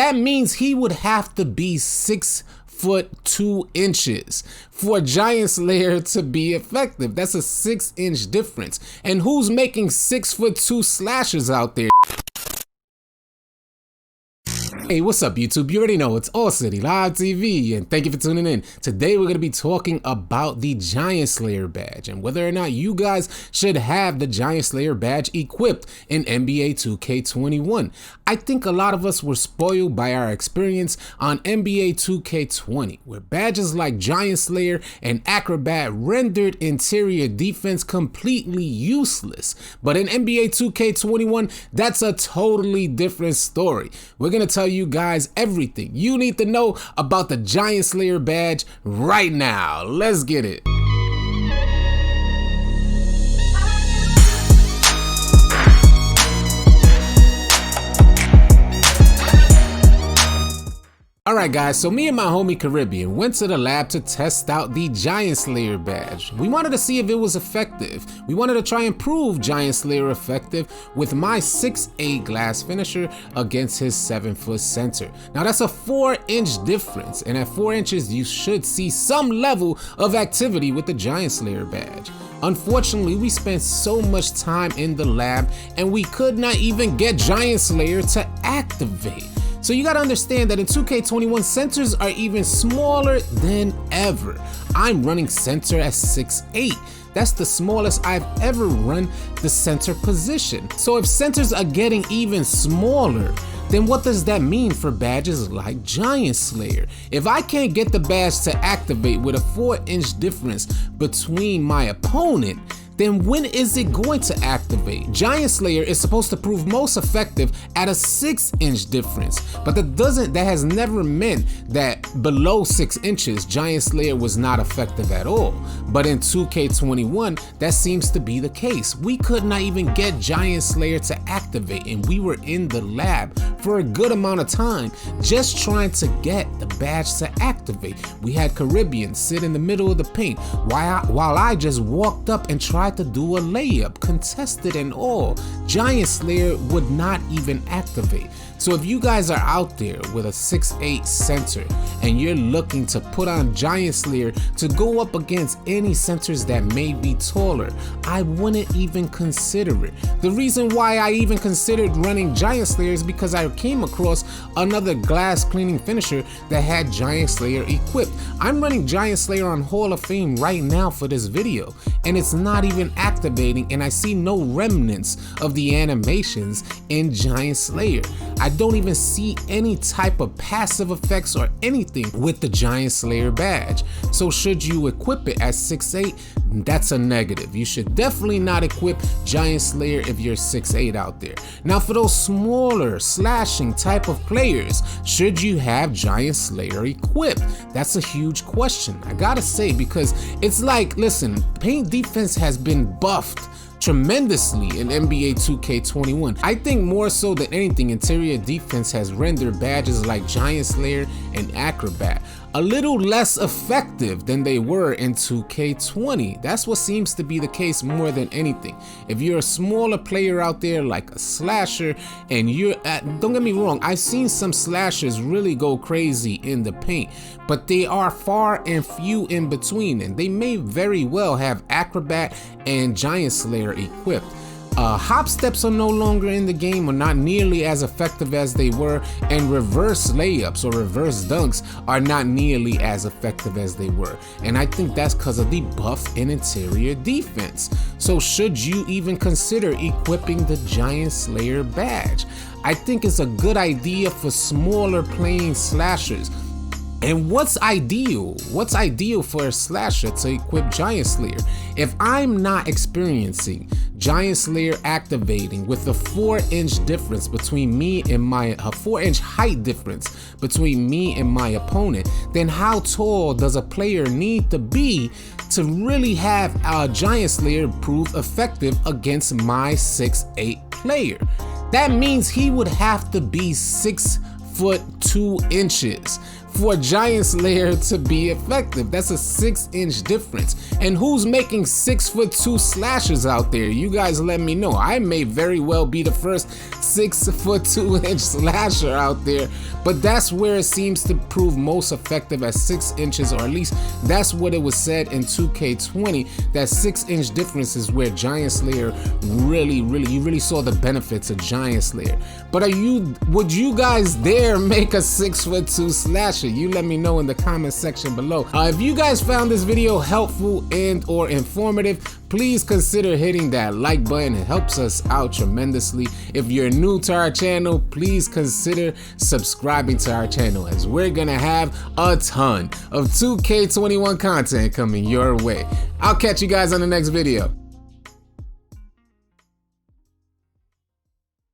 That means he would have to be 6'2" for Giant Slayer to be effective. That's a 6-inch difference. And who's making 6'2" slashers out there? Hey, what's up YouTube? You already know it's AllCity Live TV, and thank you for tuning in. Today we're going to be talking about the Giant Slayer badge and whether or not you guys should have the Giant Slayer badge equipped in NBA 2K21. I think a lot of us were spoiled by our experience on NBA 2K20, where badges like Giant Slayer and Acrobat rendered interior defense completely useless. But in NBA 2K21, that's a totally different story. We're going to tell you guys everything you need to know about the Giant Slayer badge right now. Let's get it. Alright guys, so me and my homie Caribbean went to the lab to test out the Giant Slayer badge. We wanted to see if it was effective. We wanted to try and prove Giant Slayer effective with my 6'8" glass finisher against his 7' center. Now that's a 4-inch difference, and at 4 inches you should see some level of activity with the Giant Slayer badge. Unfortunately, we spent so much time in the lab and we could not even get Giant Slayer to activate. So you gotta understand that in 2K21, centers are even smaller than ever. I'm running center at 6'8". That's the smallest I've ever run the center position. So if centers are getting even smaller, then what does that mean for badges like Giant Slayer? If I can't get the badge to activate with a 4-inch difference between my opponent, then when is it going to activate? Giant Slayer is supposed to prove most effective at a 6-inch difference, but that has never meant that below 6 inches, Giant Slayer was not effective at all. But in 2K21, that seems to be the case. We could not even get Giant Slayer to activate, and we were in the lab for a good amount of time just trying to get the badge to activate. We had Caribbean sit in the middle of the paint while I just walked up and tried to do a layup, contested and all. Giant Slayer would not even activate. So if you guys are out there with a 6'8" center and you're looking to put on Giant Slayer to go up against any centers that may be taller, I wouldn't even consider it. The reason why I even considered running Giant Slayer is because I came across another glass cleaning finisher that had Giant Slayer equipped. I'm running Giant Slayer on Hall of Fame right now for this video, and it's not even activating, and I see no remnants of the animations in Giant Slayer. I don't even see any type of passive effects or anything with the Giant Slayer badge. So should you equip it at 6'8"? That's a negative. You should definitely not equip Giant Slayer if you're 6'8" out there. Now for those smaller slashing type of players, should you have Giant Slayer equipped? That's a huge question, I gotta say, because it's like, listen, paint defense has been buffed tremendously in NBA 2K21. I think more so than anything, interior defense has rendered badges like Giant Slayer and Acrobat a little less effective than they were in 2K20. That's what seems to be the case more than anything. If you're a smaller player out there like a slasher and don't get me wrong, I've seen some slashers really go crazy in the paint, but they are far and few in between, and they may very well have Acrobat and Giant Slayer equipped. Hop steps are no longer in the game, or not nearly as effective as they were, and reverse layups or reverse dunks are not nearly as effective as they were. And I think that's because of the buff in interior defense. So should you even consider equipping the Giant Slayer badge? I think it's a good idea for smaller playing slashers. And what's ideal? What's ideal for a slasher to equip Giant Slayer? If I'm not experiencing Giant Slayer activating with a 4-inch difference between me and a 4-inch height difference between me and my opponent, then how tall does a player need to be to really have a Giant Slayer prove effective against my 6'8" player? That means he would have to be 6'2" for Giant Slayer to be effective. That's a 6-inch difference. And who's making 6'2" slashers out there? You guys let me know. I may very well be the first 6'2" slasher out there, but that's where it seems to prove most effective at 6 inches, or at least that's what it was said in 2K20, that 6-inch difference is where Giant Slayer you really saw the benefits of Giant Slayer. But would you guys dare make a 6'2" slasher? You let me know in the comment section below. If you guys found this video helpful and or informative, please consider hitting that like button. It helps us out tremendously. If you're new to our channel, please consider subscribing to our channel, as we're gonna have a ton of 2K21 content coming your way. I'll catch you guys on the next video.